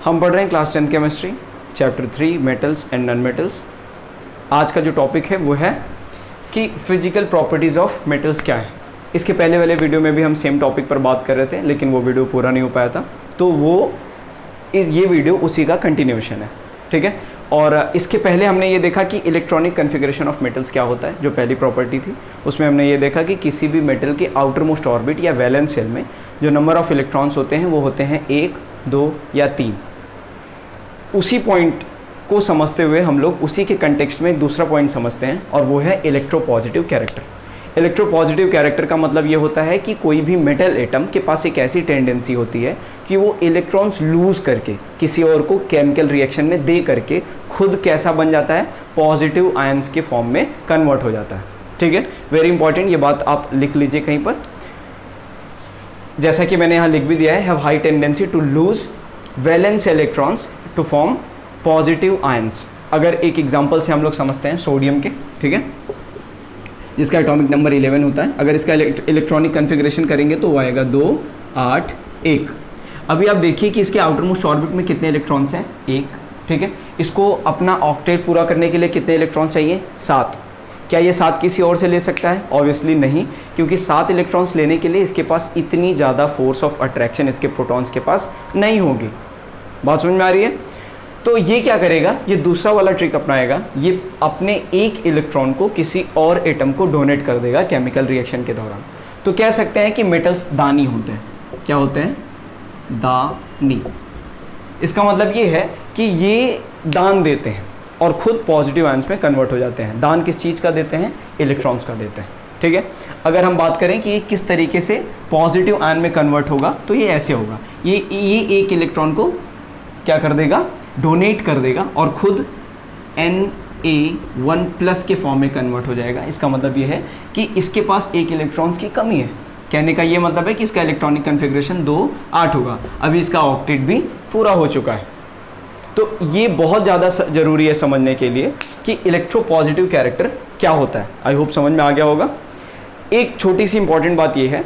हम पढ़ रहे हैं class 10 chemistry chapter 3 metals and non metals. आज का जो टॉपिक है वो है कि फिजिकल प्रॉपर्टीज़ ऑफ मेटल्स क्या है। इसके पहले वाले वीडियो में भी हम सेम टॉपिक पर बात कर रहे थे, लेकिन वो वीडियो पूरा नहीं हो पाया था, तो वो ये वीडियो उसी का कंटिन्यूएशन है, ठीक है। और इसके पहले हमने ये देखा कि इलेक्ट्रॉनिक कन्फिगरेशन ऑफ मेटल्स क्या होता है, जो पहली प्रॉपर्टी थी। उसमें हमने ये देखा कि किसी भी मेटल के आउटर मोस्ट ऑर्बिट या वैलेंस शेल में जो नंबर ऑफ इलेक्ट्रॉन्स होते हैं वो होते हैं 1, 2 या 3। उसी पॉइंट को समझते हुए हम लोग उसी के कंटेक्स्ट में दूसरा पॉइंट समझते हैं, और वो है इलेक्ट्रोपॉजिटिव कैरेक्टर। इलेक्ट्रोपॉजिटिव कैरेक्टर का मतलब ये होता है कि कोई भी मेटल एटम के पास एक ऐसी टेंडेंसी होती है कि वो इलेक्ट्रॉन्स लूज़ करके किसी और को केमिकल रिएक्शन में दे करके खुद कैसा बन जाता है, पॉजिटिव आयंस के फॉर्म में कन्वर्ट हो जाता है, ठीक है। वेरी इंपॉर्टेंट, ये बात आप लिख लीजिए कहीं पर, जैसा कि मैंने यहाँ लिख भी दिया है, have high tendency to lose valence electrons to form positive ions. अगर एक एग्जांपल से हम लोग समझते हैं सोडियम के, ठीक है, जिसका एटॉमिक नंबर 11 होता है। अगर इसका इलेक्ट्रॉनिक कन्फिग्रेशन करेंगे तो वो आएगा 2, 8, 1। अभी आप देखिए कि इसके आउटर मोस्ट ऑर्बिट में कितने इलेक्ट्रॉन्स हैं, 1, ठीक है। इसको अपना ऑक्टेट पूरा करने के लिए कितने इलेक्ट्रॉन चाहिए, 7। क्या ये 7 किसी और से ले सकता है? ऑब्वियसली नहीं, क्योंकि 7 इलेक्ट्रॉन्स लेने के लिए इसके पास इतनी ज़्यादा फोर्स ऑफ अट्रैक्शन इसके प्रोटॉन्स के पास नहीं होगी। बात समझ में आ रही है? तो ये क्या करेगा, ये दूसरा वाला ट्रिक अपनाएगा, ये अपने एक इलेक्ट्रॉन को किसी और एटम को डोनेट कर देगा केमिकल रिएक्शन के दौरान। तो कह सकते हैं कि मेटल्स दानी होते हैं। क्या होते हैं? दानी। इसका मतलब ये है कि ये दान देते हैं और खुद पॉजिटिव आयंस में कन्वर्ट हो जाते हैं। दान किस चीज़ का देते हैं? इलेक्ट्रॉन्स का देते हैं, ठीक है। अगर हम बात करें कि ये किस तरीके से पॉजिटिव आयन में कन्वर्ट होगा, तो ये ऐसे होगा, ये एक इलेक्ट्रॉन को क्या कर देगा, डोनेट कर देगा और खुद Na1+ के फॉर्म में कन्वर्ट हो जाएगा। इसका मतलब ये है कि इसके पास एक इलेक्ट्रॉन्स की कमी है। कहने का ये मतलब है कि इसका इलेक्ट्रॉनिक कन्फिग्रेशन 2, 8 होगा। अभी इसका ऑक्टेट भी पूरा हो चुका है। तो ये बहुत ज़्यादा ज़रूरी है समझने के लिए कि इलेक्ट्रोपॉजिटिव कैरेक्टर क्या होता है। आई होप समझ में आ गया होगा। एक छोटी सी इंपॉर्टेंट बात ये है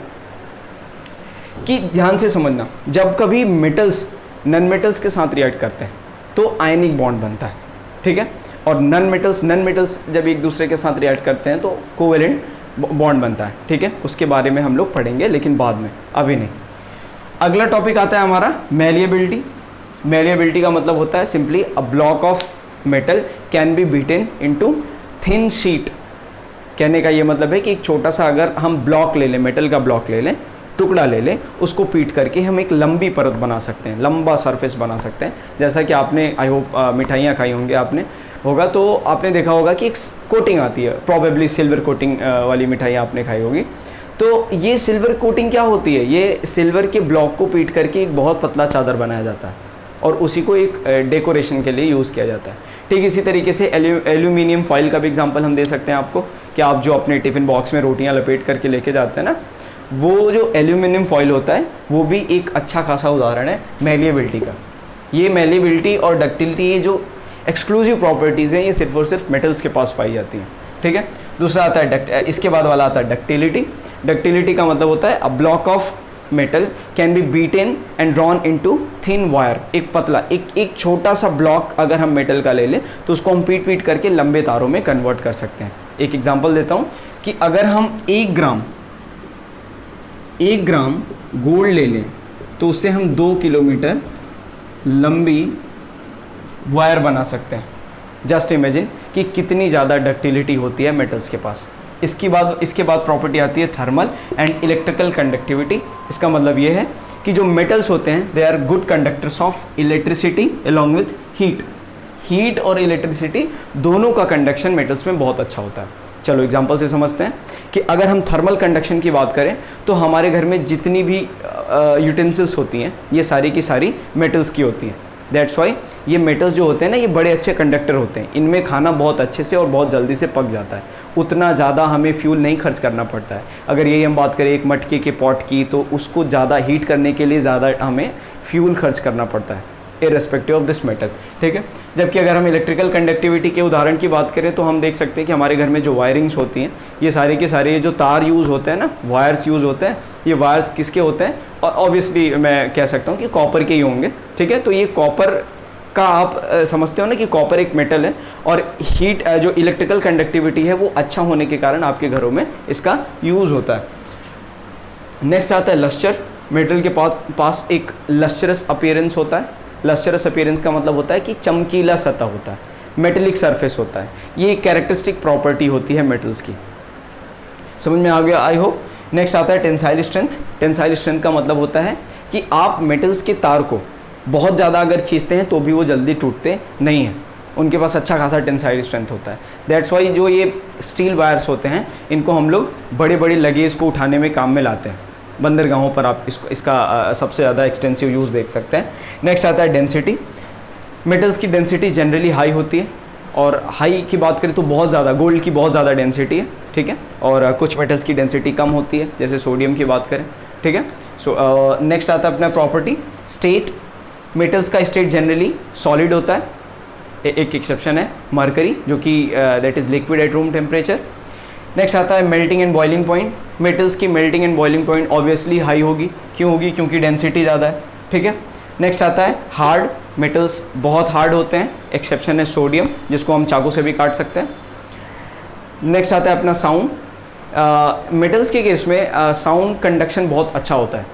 कि ध्यान से समझना, जब कभी मेटल्स नॉन मेटल्स के साथ रिएक्ट करते हैं तो आयनिक बॉन्ड बनता है, ठीक है। और नॉन मेटल्स जब एक दूसरे के साथ रिएक्ट करते हैं तो कोवेलेंट बॉन्ड बनता है, ठीक है। उसके बारे में हम लोग पढ़ेंगे, लेकिन बाद में, अभी नहीं। अगला टॉपिक आता है हमारा मैलिएबिलिटी। मैलिएबिलिटी का मतलब होता है simply a block of metal can be beaten into thin sheet. कहने का ये मतलब है कि एक छोटा सा अगर हम ब्लॉक ले लें, मेटल का ब्लॉक ले लें, टुकड़ा ले लें, उसको पीट करके हम एक लंबी परत बना सकते हैं, लंबा सरफेस बना सकते हैं। जैसा कि आपने आई होप मिठाइयाँ खाई होंगी, आपने होगा तो आपने देखा होगा कि एक कोटिंग आती है, प्रॉबेबली सिल्वर कोटिंग वाली मिठाइयाँ आपने खाई होगी। तो ये सिल्वर कोटिंग क्या होती है, ये सिल्वर के ब्लॉक को पीट करके एक बहुत पतला चादर बनाया जाता है और उसी को एक डेकोरेशन के लिए यूज़ किया जाता है। ठीक इसी तरीके से एल्यूमिनियम फॉइल का भी एग्जांपल हम दे सकते हैं आपको, कि आप जो अपने टिफ़िन बॉक्स में रोटियां लपेट करके लेके जाते हैं ना, वो जो एल्यूमिनियम फॉइल होता है वो भी एक अच्छा खासा उदाहरण है मैलिएबिलिटी का। ये मैलिएबिलिटी और डक्टिलिटी, ये जो एक्सक्लूसिव प्रॉपर्टीज़ हैं, ये सिर्फ और सिर्फ मेटल्स के पास पाई जाती हैं, ठीक है। दूसरा आता है इसके बाद वाला आता है डक्टिलिटी। डक्टिलिटी का मतलब होता है a block of metal can be beaten and drawn into thin wire. एक पतला एक छोटा सा ब्लॉक अगर हम मेटल का ले लें तो उसको हम पीट करके लंबे तारों में कन्वर्ट कर सकते हैं। एक एग्जांपल देता हूँ कि अगर हम 1 ग्राम गोल्ड ले लें तो उससे हम 2 किलोमीटर लंबी वायर बना सकते हैं। जस्ट इमेजिन कि कितनी ज़्यादा डक्टिलिटी होती है मेटल्स के पास। इसके बाद प्रॉपर्टी आती है थर्मल एंड इलेक्ट्रिकल कंडक्टिविटी। इसका मतलब ये है कि जो मेटल्स होते हैं they are good conductors of electricity along with heat और इलेक्ट्रिसिटी दोनों का कंडक्शन मेटल्स में बहुत अच्छा होता है। चलो एग्जांपल से समझते हैं कि अगर हम थर्मल कंडक्शन की बात करें तो हमारे घर में जितनी भी यूटेंसिल्स होती हैं ये सारी की सारी मेटल्स की होती हैं। दैट्स वाई ये मेटल्स जो होते हैं ना, ये बड़े अच्छे कंडक्टर होते हैं। इनमें खाना बहुत अच्छे से और बहुत जल्दी से पक जाता है, उतना ज़्यादा हमें फ्यूल नहीं खर्च करना पड़ता है। अगर यही हम बात करें एक मटके के पॉट की, तो उसको ज़्यादा हीट करने के लिए ज़्यादा हमें फ्यूल खर्च करना पड़ता है। इररेस्पेक्टिव ऑफ दिस मेटल, ठीक है। जबकि अगर हम इलेक्ट्रिकल कंडक्टिविटी के उदाहरण की बात करें तो हम देख सकते हैं कि हमारे घर में जो वायरिंग्स होती हैं, ये सारे के सारे जो तार यूज़ होते हैं ना, वायर्स यूज़ होते हैं, ये वायर्स किसके होते हैं, और ऑब्वियसली मैं कह सकता हूँ कि कॉपर के ही होंगे, ठीक है। तो ये कॉपर का आप समझते हो ना कि कॉपर एक मेटल है, और हीट जो इलेक्ट्रिकल कंडक्टिविटी है वो अच्छा होने के कारण आपके घरों में इसका यूज़ होता है। नेक्स्ट आता है लस्टर। मेटल के पास एक लस्टरस अपीयरेंस होता है। लस्टरस अपीयरेंस का मतलब होता है कि चमकीला सतह होता है, मेटेलिक सरफेस होता है। ये एक कैरेक्टरिस्टिक प्रॉपर्टी होती है मेटल्स की। समझ में आ गया आई होप। नेक्स्ट आता है टेंसाइल स्ट्रेंथ। टेंसाइल स्ट्रेंथ का मतलब होता है कि आप मेटल्स के तार को बहुत ज़्यादा अगर खींचते हैं तो भी वो जल्दी टूटते नहीं हैं, उनके पास अच्छा खासा टेंसाइल स्ट्रेंथ होता है। दैट्स वाई जो ये स्टील वायर्स होते हैं इनको हम लोग बड़े बड़े लगेज को उठाने में काम में लाते हैं। बंदरगाहों पर आप इसका सबसे ज़्यादा एक्सटेंसिव यूज़ देख सकते हैं। नेक्स्ट आता है डेंसिटी। मेटल्स की डेंसिटी जनरली हाई होती है, और हाई की बात करें तो बहुत ज़्यादा, गोल्ड की बहुत ज़्यादा डेंसिटी है, ठीक है। और कुछ मेटल्स की डेंसिटी कम होती है, जैसे सोडियम की बात करें, ठीक है। सो नेक्स्ट आता है अपना प्रॉपर्टी स्टेट। मेटल्स का स्टेट जनरली सॉलिड होता है, एक एक्सेप्शन है मरकरी, जो कि that is liquid at room temperature. Next आता है melting and boiling point. Metals की melting and boiling point obviously high होगी, क्यों होगी, क्योंकि डेंसिटी ज़्यादा है, ठीक है। नेक्स्ट आता है हार्ड। मेटल्स बहुत हार्ड होते हैं, एक्सेप्शन है सोडियम, जिसको हम चाकू से भी काट सकते हैं। नेक्स्ट आता है अपना साउंड। मेटल्स के केस में साउंड कंडक्शन बहुत अच्छा होता है,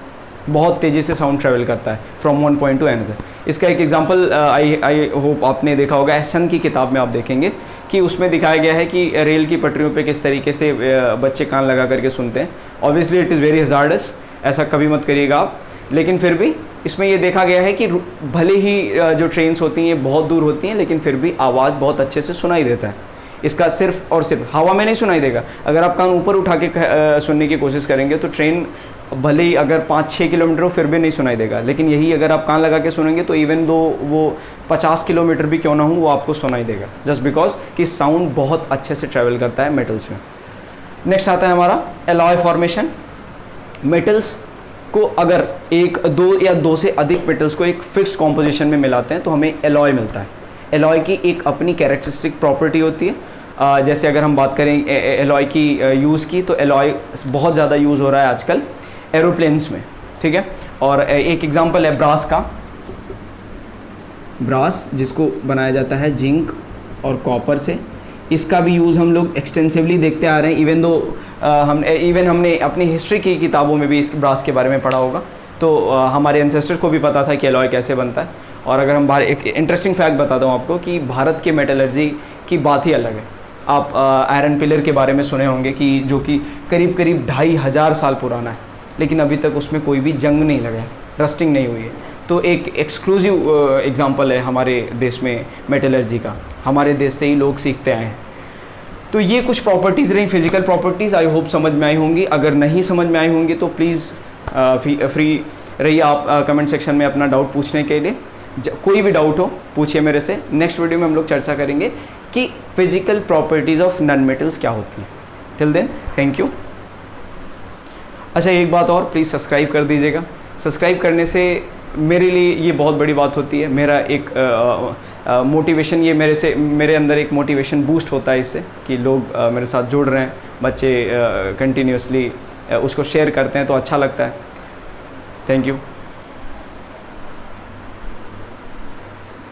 बहुत तेज़ी से साउंड ट्रैवल करता है from one point two another. इसका एक एग्जांपल आई होप आपने देखा होगा, एहसन की किताब में आप देखेंगे कि उसमें दिखाया गया है कि रेल की पटरियों पे किस तरीके से बच्चे कान लगा करके सुनते हैं। Obviously it is very hazards, ऐसा कभी मत करिएगा आप, लेकिन फिर भी इसमें ये देखा गया है कि भले ही जो ट्रेन्स होती हैं ये बहुत दूर होती हैं, लेकिन फिर भी आवाज़ बहुत अच्छे से सुनाई देता है। इसका सिर्फ और सिर्फ हवा में नहीं सुनाई देगा। अगर आप कान ऊपर उठा के सुनने की कोशिश करेंगे तो ट्रेन भले ही अगर 5-6 किलोमीटर हो फिर भी नहीं सुनाई देगा, लेकिन यही अगर आप कान लगा के सुनेंगे तो इवन दो वो 50 किलोमीटर भी क्यों ना हो वो आपको सुनाई देगा, जस्ट बिकॉज कि साउंड बहुत अच्छे से ट्रैवल करता है मेटल्स में। नेक्स्ट आता है हमारा एलॉय फॉर्मेशन। मेटल्स को अगर दो से अधिक मेटल्स को एक फिक्स्ड कॉम्पोजिशन में मिलाते हैं तो हमें एलॉय मिलता है। एलॉय की एक अपनी कैरेक्टरिस्टिक प्रॉपर्टी होती है। जैसे अगर हम बात करें एलॉय की यूज़ की, तो एलॉय बहुत ज़्यादा यूज़ हो रहा है आजकल एरोप्लेन्स में, ठीक है। और एक एग्जांपल है ब्रास का। ब्रास जिसको बनाया जाता है जिंक और कॉपर से, इसका भी यूज़ हम लोग एक्सटेंसिवली देखते आ रहे हैं। हमने अपनी हिस्ट्री की किताबों में भी इस ब्रास के बारे में पढ़ा होगा, तो हमारे एंसेस्टर्स को भी पता था कि एलॉय कैसे बनता है। और अगर हम एक इंटरेस्टिंग फैक्ट बताता हूँ आपको कि भारत के मेटलर्जी की बात ही अलग है। आप आयरन पिलर के बारे में सुने होंगे कि जो कि करीब 2500 साल पुराना है, लेकिन अभी तक उसमें कोई भी जंग नहीं लगा है, रस्टिंग नहीं हुई है। तो एक एक्सक्लूसिव एग्जांपल है हमारे देश में मेटलर्जी का, हमारे देश से ही लोग सीखते आए हैं। तो ये कुछ प्रॉपर्टीज़ रही, फिजिकल प्रॉपर्टीज़। आई होप समझ में आई होंगी। अगर नहीं समझ में आई होंगी तो प्लीज़ फ्री रहिए आप कमेंट सेक्शन में अपना डाउट पूछने के लिए। कोई भी डाउट हो पूछिए मेरे से। नेक्स्ट वीडियो में हम लोग चर्चा करेंगे कि physical properties of non metals क्या होती हैं। Till then thank you. अच्छा, एक बात और, प्लीज़ सब्सक्राइब कर दीजिएगा। सब्सक्राइब करने से मेरे लिए ये बहुत बड़ी बात होती है। मेरा एक मोटिवेशन, ये मेरे अंदर एक मोटिवेशन बूस्ट होता है इससे कि लोग मेरे साथ जुड़ रहे हैं, बच्चे कंटिन्यूसली उसको शेयर करते हैं तो अच्छा लगता है। Thank you.